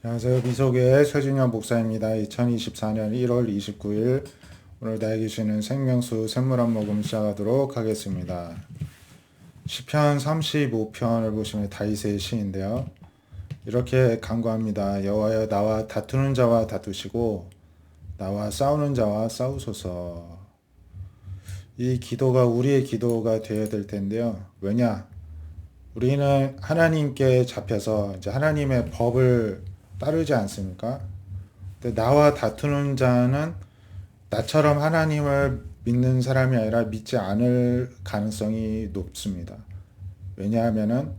안녕하세요. 미소교회 최진현 목사입니다. 2024년 1월 29일 오늘 나에게 주시는 생명수 샘물 한 모금 시작하도록 하겠습니다. 시편 35편을 보시면 다윗의 시인데요. 이렇게 간구합니다. 여호와여, 나와 다투는 자와 다투시고 나와 싸우는 자와 싸우소서. 이 기도가 우리의 기도가 되어야 될 텐데요. 왜냐? 우리는 하나님께 잡혀서 이제 하나님의 법을 따르지 않습니까? 근데 나와 다투는 자는 나처럼 하나님을 믿는 사람이 아니라 믿지 않을 가능성이 높습니다. 왜냐하면은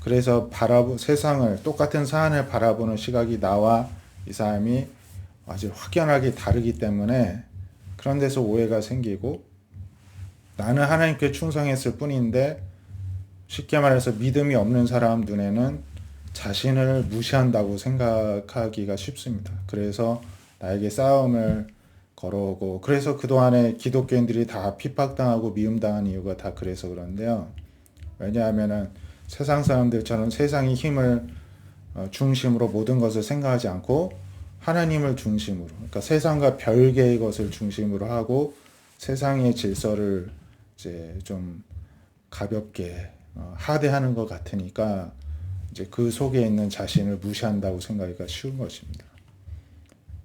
그래서 세상을 똑같은 사안을 바라보는 시각이 나와 이 사람이 아주 확연하게 다르기 때문에 그런 데서 오해가 생기고 나는 하나님께 충성했을 뿐인데 쉽게 말해서 믿음이 없는 사람 눈에는 자신을 무시한다고 생각하기가 쉽습니다. 그래서 나에게 싸움을 걸어오고 그래서 그동안에 기독교인들이 다 핍박당하고 미움당한 이유가 다 그래서 그런데요. 왜냐하면은 세상 사람들처럼 세상의 힘을 중심으로 모든 것을 생각하지 않고 하나님을 중심으로, 그러니까 세상과 별개의 것을 중심으로 하고 세상의 질서를 이제 좀 가볍게 하대하는 것 같으니까 이제 그 속에 있는 자신을 무시한다고 생각하기가 쉬운 것입니다.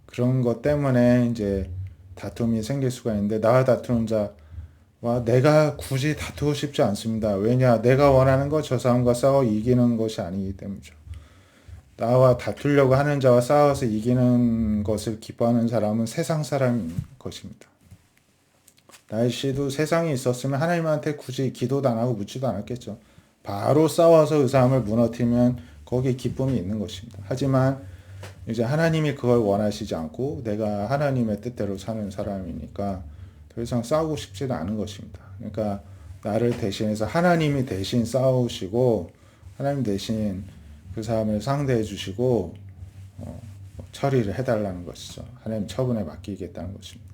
그런 것 때문에 이제 다툼이 생길 수가 있는데 나와 다투는 자와 내가 굳이 다투고 싶지 않습니다. 왜냐? 내가 원하는 것 저 사람과 싸워 이기는 것이 아니기 때문이죠. 나와 다투려고 하는 자와 싸워서 이기는 것을 기뻐하는 사람은 세상 사람인 것입니다. 날씨도 세상에 있었으면 하나님한테 굳이 기도도 안 하고 묻지도 않았겠죠. 바로 싸워서 그 사람을 무너뜨리면 거기에 기쁨이 있는 것입니다. 하지만 이제 하나님이 그걸 원하시지 않고 내가 하나님의 뜻대로 사는 사람이니까 더 이상 싸우고 싶지는 않은 것입니다. 그러니까 나를 대신해서 하나님이 대신 싸우시고 하나님 대신 그 사람을 상대해 주시고 처리를 해달라는 것이죠. 하나님 처분에 맡기겠다는 것입니다.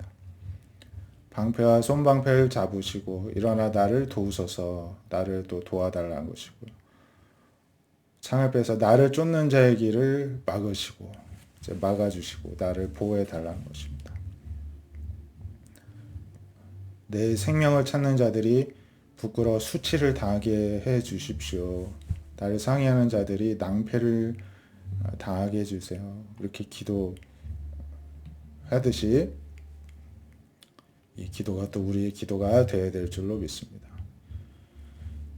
방패와 손방패를 잡으시고 일어나 나를 도우소서. 나를 또 도와달라는 것이고요. 창을 빼서 나를 쫓는 자의 길을 막으시고 이제 막아주시고 나를 보호해 달라는 것입니다. 내 생명을 찾는 자들이 부끄러워 수치를 당하게 해 주십시오. 나를 상해하는 자들이 낭패를 당하게 해주세요. 이렇게 기도하듯이 이 기도가 또 우리의 기도가 되어야 될 줄로 믿습니다.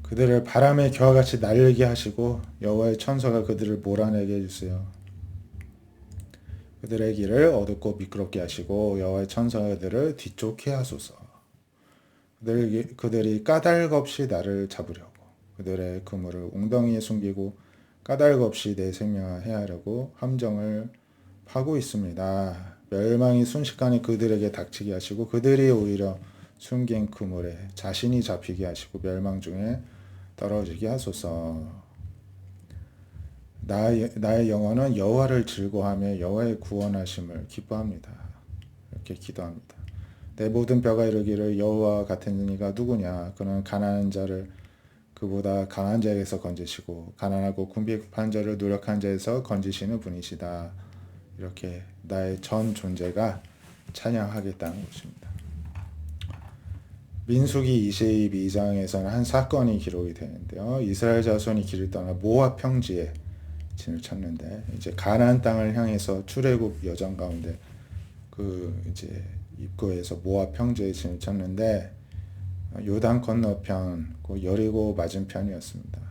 그들을 바람의 겨와 같이 날리게 하시고 여호와의 천사가 그들을 몰아내게 해주세요. 그들의 길을 어둡고 미끄럽게 하시고 여호와의 천사가 그들을 뒤쫓게 하소서. 그들이 까닭 없이 나를 잡으려고 그들의 그물을 웅덩이에 숨기고 까닭 없이 내 생명을 해하려고 함정을 파고 있습니다. 멸망이 순식간에 그들에게 닥치게 하시고 그들이 오히려 숨긴 그물에 자신이 잡히게 하시고 멸망 중에 떨어지게 하소서. 나의 영혼은 여호와를 즐거워하며 여호와의 구원하심을 기뻐합니다. 이렇게 기도합니다. 내 모든 뼈가 이르기를 여호와 같은 이가 누구냐? 그는 가난한 자를 그보다 강한 자에게서 건지시고 가난하고 궁핍한 자를 노력한 자에서 건지시는 분이시다. 이렇게 나의 전 존재가 찬양하겠다는 것입니다. 민수기 22장에서는 한 사건이 기록이 되는데요. 이스라엘 자손이 길을 떠나 모압 평지에 진을 쳤는데 이제 가나안 땅을 향해서 출애굽 여정 가운데 그 이제 입구에서 모압 평지에 진을 쳤는데 요단 건너편 그 여리고 맞은편이었습니다.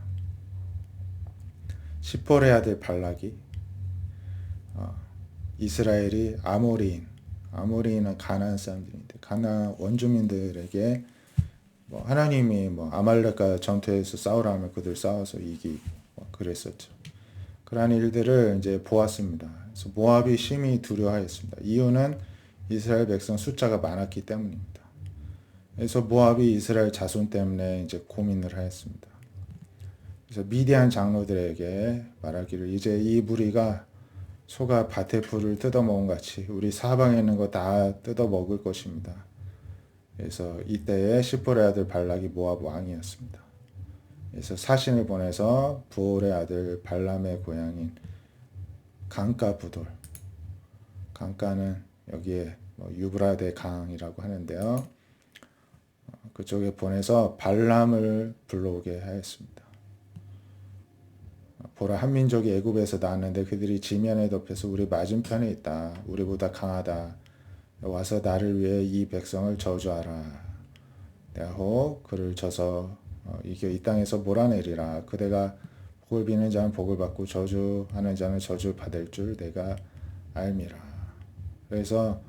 시폴의 아들 발락이 이스라엘이 아모리인은 가나안 사람들인데 가나안 원주민들에게 하나님이 아말렉과 전투에서 싸우라면 그들 싸워서 이기고 그랬었죠. 그러한 일들을 이제 보았습니다. 그래서 모압이 심히 두려워하였습니다. 이유는 이스라엘 백성 숫자가 많았기 때문입니다. 그래서 모압이 이스라엘 자손 때문에 이제 고민을 하였습니다. 그래서 미디안 장로들에게 말하기를 이제 이 무리가 소가 밭의 풀을 뜯어먹은 같이 우리 사방에 있는 거 다 뜯어먹을 것입니다. 그래서 이때에 시폴의 아들 발락이 모압 왕이었습니다. 그래서 사신을 보내서 부올의 아들 발람의 고향인 강가 부돌. 강가는 여기에 뭐 유브라데 강이라고 하는데요. 그쪽에 보내서 발람을 불러오게 하였습니다. 보라, 한 민족이 애굽에서 나왔는데 그들이 지면에 덮여서 우리 맞은편에 있다. 우리보다 강하다. 와서 나를 위해 이 백성을 저주하라. 내가 혹 그를 쳐서 이 땅에서 몰아내리라. 그대가 복을 비는 자는 복을 받고 저주하는 자는 저주 받을 줄 내가 알미라. 그래서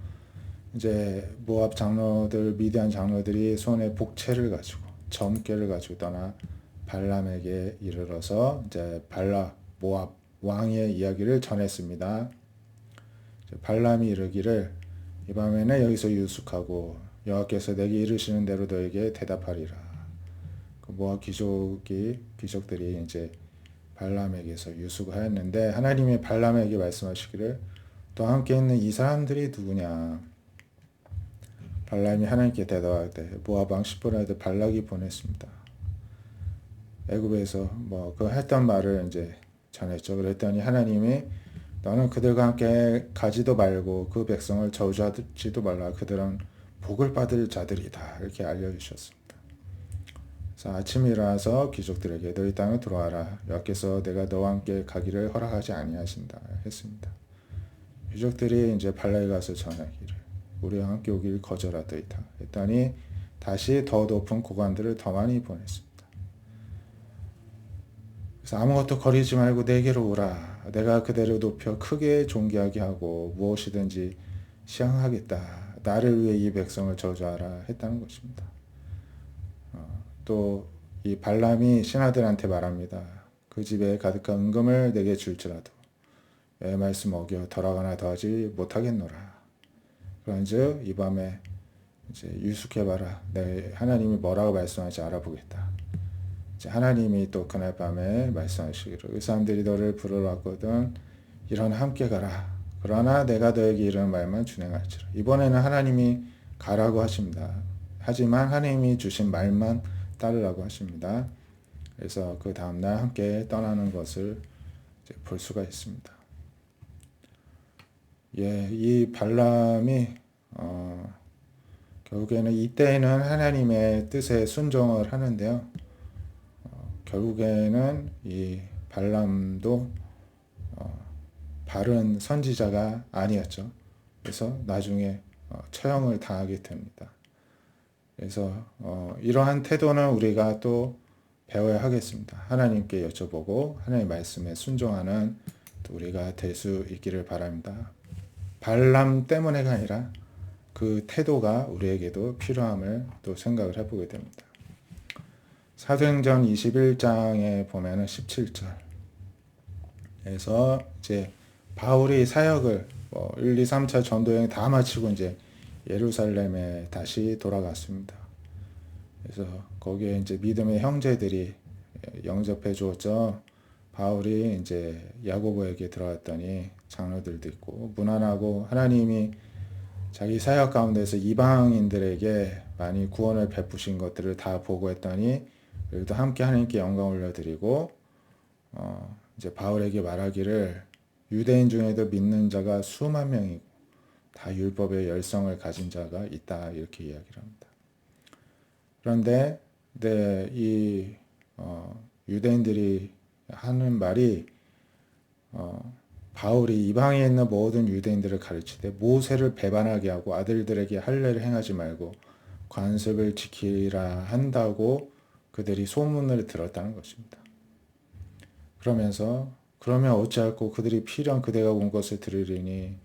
이제 모압 장로들, 미디안 장로들이 손에 복채를 가지고 점괘를 가지고 떠나 발람에게 이르러서 이제 발람 모압 왕의 이야기를 전했습니다. 발람이 이르기를 이 밤에는 여기서 유숙하고 여호와께서 내게 이르시는 대로 너에게 대답하리라. 그 모압 귀족들이 이제 발람에게서 유숙하였는데 하나님이 발람에게 말씀하시기를 또 함께 있는 이 사람들이 누구냐? 발람이 하나님께 대답하되 모압 왕 시보라도 발락이 보냈습니다. 애굽에서 뭐 그 했던 말을 이제 전했죠. 그랬더니 하나님이 너는 그들과 함께 가지도 말고 그 백성을 저주하지도 말라. 그들은 복을 받을 자들이다. 이렇게 알려주셨습니다. 그래서 아침에 일어나서 귀족들에게 너희 땅에 들어와라. 여호와께서 내가 너와 함께 가기를 허락하지 아니하신다 했습니다. 귀족들이 이제 발락에 가서 전하기를 우리와 함께 오기를 거절하더이다 했더니 다시 더 높은 고관들을 더 많이 보냈습니다. 그래서 아무것도 거리지 말고 내게로 오라. 내가 그대를 높여 크게 존귀하게 하고 무엇이든지 시행하겠다. 나를 위해 이 백성을 저주하라 했다는 것입니다. 또 이 발람이 신하들한테 말합니다. 그 집에 가득한 은금을 내게 줄지라도 내 말씀 어겨 덜하거나 더하지 못하겠노라. 그런즉 이 밤에 이제 유숙해봐라. 내 하나님이 뭐라고 말씀하지 알아보겠다. 이제 하나님이 또 그날 밤에 말씀하시기를 그 사람들이 너를 부르러 왔거든 일어나 함께 가라. 그러나 내가 너에게 이르는 말만 준행할지라. 이번에는 하나님이 가라고 하십니다. 하지만 하나님이 주신 말만 따르라고 하십니다. 그래서 그 다음날 함께 떠나는 것을 이제 볼 수가 있습니다. 예, 이 발람이 결국에는 이때에는 하나님의 뜻에 순종을 하는데요. 결국에는 이 발람도 바른 선지자가 아니었죠. 그래서 나중에 처형을 당하게 됩니다. 그래서 이러한 태도는 우리가 또 배워야 하겠습니다. 하나님께 여쭤보고 하나님의 말씀에 순종하는 또 우리가 될 수 있기를 바랍니다. 발람 때문에가 아니라 그 태도가 우리에게도 필요함을 또 생각을 해보게 됩니다. 사도행전 21장에 보면은 17절에서 이제 바울이 사역을 1, 2, 3차 전도 여행 다 마치고 이제 예루살렘에 다시 돌아갔습니다. 그래서 거기에 이제 믿음의 형제들이 영접해 주었죠. 바울이 이제 야고보에게 들어갔더니 장로들도 있고 무난하고 하나님이 자기 사역 가운데서 이방인들에게 많이 구원을 베푸신 것들을 다 보고했더니 그래도 함께 하나님께 영광 올려드리고 이제 바울에게 말하기를 유대인 중에도 믿는 자가 수만 명이고 다 율법의 열성을 가진 자가 있다 이렇게 이야기를 합니다. 그런데 이 유대인들이 하는 말이 바울이 이방에 있는 모든 유대인들을 가르치되 모세를 배반하게 하고 아들들에게 할례를 행하지 말고 관습을 지키라 한다고 그들이 소문을 들었다는 것입니다. 그러면서 그러면 어찌할꼬 그들이 필요한 그대가 온 것을 들으리니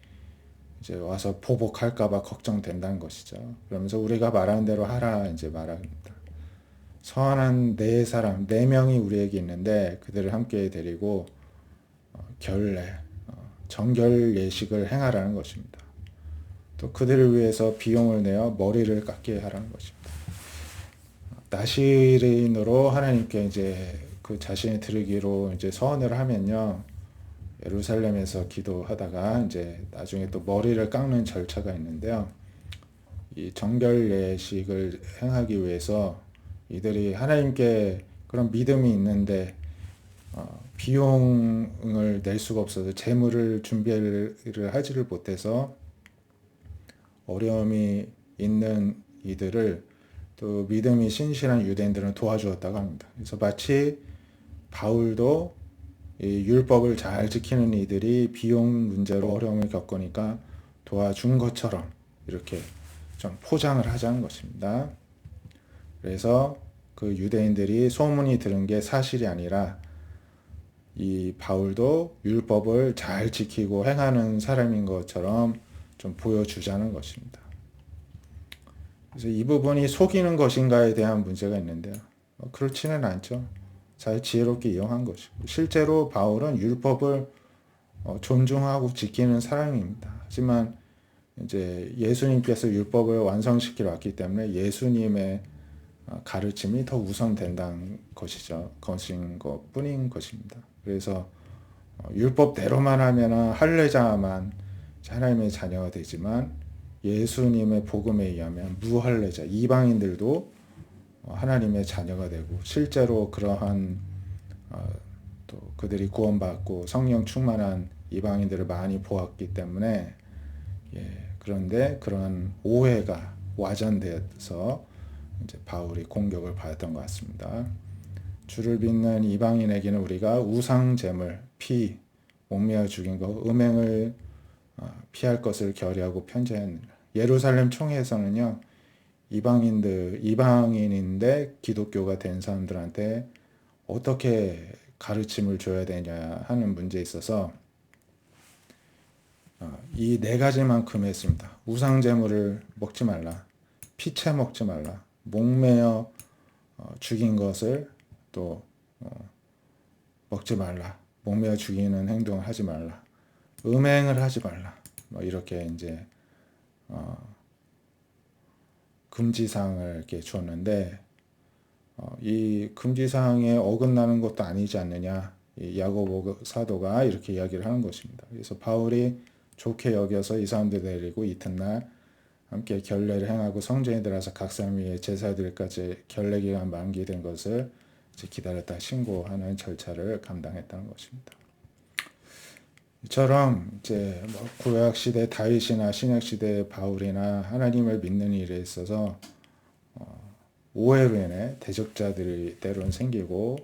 이제 와서 보복할까봐 걱정된다는 것이죠. 그러면서 우리가 말하는 대로 하라 이제 말합니다. 선한 네 사람, 4명이 우리에게 있는데 그들을 함께 데리고 결례, 정결 예식을 행하라는 것입니다. 또 그들을 위해서 비용을 내어 머리를 깎게 하라는 것입니다. 나시린으로 하나님께 이제 그 자신이 드리기로 이제 서원을 하면요. 예루살렘에서 기도하다가 이제 나중에 또 머리를 깎는 절차가 있는데요. 이 정결 예식을 행하기 위해서 이들이 하나님께 그런 믿음이 있는데 비용을 낼 수가 없어서 재물을 준비를 하지를 못해서 어려움이 있는 이들을 또 믿음이 신실한 유대인들은 도와주었다고 합니다. 그래서 마치 바울도 이 율법을 잘 지키는 이들이 비용 문제로 어려움을 겪으니까 도와준 것처럼 이렇게 좀 포장을 하자는 것입니다. 그래서 그 유대인들이 소문이 들은 게 사실이 아니라 이 바울도 율법을 잘 지키고 행하는 사람인 것처럼 좀 보여주자는 것입니다. 그래서 이 부분이 속이는 것인가에 대한 문제가 있는데요. 그렇지는 않죠. 잘 지혜롭게 이용한 것이고 실제로 바울은 율법을 존중하고 지키는 사람입니다. 하지만 이제 예수님께서 율법을 완성시키러 왔기 때문에 예수님의 가르침이 더 우선된다는 것인 것뿐인 것입니다. 그래서 율법대로만 하면 할례자만 하나님의 자녀가 되지만 예수님의 복음에 의하면 무할례자 이방인들도 하나님의 자녀가 되고 실제로 그러한 또 그들이 구원받고 성령 충만한 이방인들을 많이 보았기 때문에 그런데 그런 오해가 와전돼서 이제 바울이 공격을 받았던 것 같습니다. 주를 믿는 이방인에게는 우리가 우상 제물, 피, 목매어 죽인 것, 음행을 피할 것을 결의하고 편지하느니라. 예루살렘 총회에서는요, 이방인인데 기독교가 된 사람들한테 어떻게 가르침을 줘야 되냐 하는 문제에 있어서 이 네 가지만 금했습니다. 우상 제물을 먹지 말라, 피채 먹지 말라, 목매어 죽인 것을 또 먹지 말라, 목매어 죽이는 행동을 하지 말라, 음행을 하지 말라, 이렇게 이제 금지사항을 이렇게 주었는데 이 금지사항에 어긋나는 것도 아니지 않느냐, 이 야고보 사도가 이렇게 이야기를 하는 것입니다. 그래서 바울이 좋게 여겨서 이 사람들 데리고 이튿날 함께 결례를 행하고 성전에 들어가서 각 사람 위에 제사들까지 결례 기간 만기된 것을 이제 기다렸다 신고하는 절차를 감당했다는 것입니다. 이처럼 이제 구약 시대 다윗이나 신약 시대 바울이나 하나님을 믿는 일에 있어서 오해로 인해 대적자들이 때론 생기고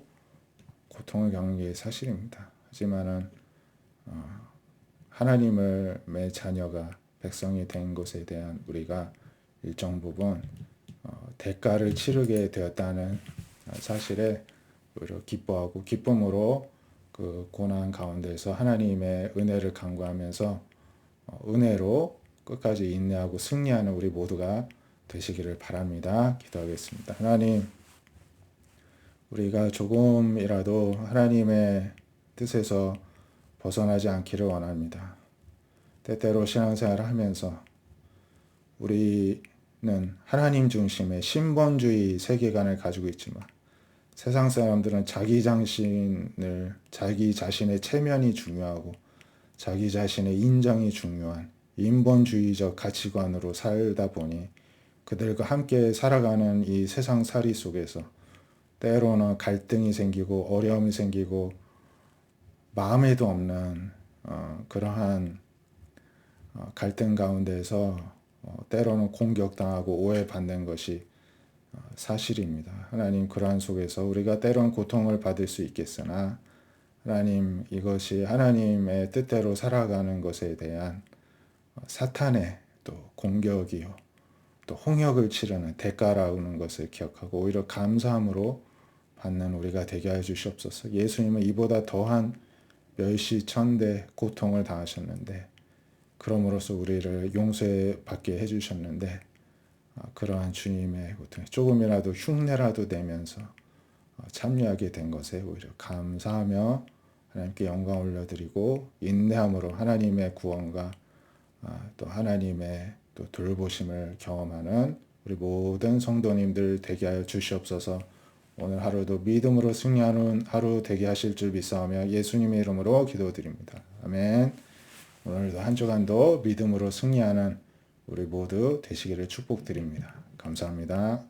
고통을 겪는 게 사실입니다. 하지만은 하나님의 자녀가 백성이 된 것에 대한 우리가 일정 부분 대가를 치르게 되었다는 사실에 오히려 기뻐하고 기쁨으로 그 고난 가운데서 하나님의 은혜를 간구하면서 은혜로 끝까지 인내하고 승리하는 우리 모두가 되시기를 바랍니다. 기도하겠습니다. 하나님, 우리가 조금이라도 하나님의 뜻에서 벗어나지 않기를 원합니다. 때때로 신앙생활을 하면서 우리는 하나님 중심의 신본주의 세계관을 가지고 있지만 세상 사람들은 자기 자신의 체면이 중요하고 자기 자신의 인정이 중요한 인본주의적 가치관으로 살다 보니 그들과 함께 살아가는 이 세상살이 속에서 때로는 갈등이 생기고 어려움이 생기고 마음에도 없는 그러한 갈등 가운데서 때로는 공격당하고 오해받는 것이 사실입니다. 하나님, 그러한 속에서 우리가 때론 고통을 받을 수 있겠으나 하나님, 이것이 하나님의 뜻대로 살아가는 것에 대한 사탄의 또 공격이요 또 홍역을 치르는 대가라는 것을 기억하고 오히려 감사함으로 받는 우리가 되게 해 주시옵소서. 예수님은 이보다 더한 멸시천대 고통을 당하셨는데 그럼으로써 우리를 용서받게 해주셨는데 그러한 주님의 고통에 조금이라도 흉내라도 내면서 참여하게 된 것에 오히려 감사하며 하나님께 영광 올려드리고 인내함으로 하나님의 구원과 또 하나님의 또 돌보심을 경험하는 우리 모든 성도님들 되게 하여 주시옵소서. 오늘 하루도 믿음으로 승리하는 하루 되게 하실 줄 믿사오며 예수님의 이름으로 기도드립니다. 아멘. 오늘도 한 주간도 믿음으로 승리하는 우리 모두 되시기를 축복드립니다. 감사합니다.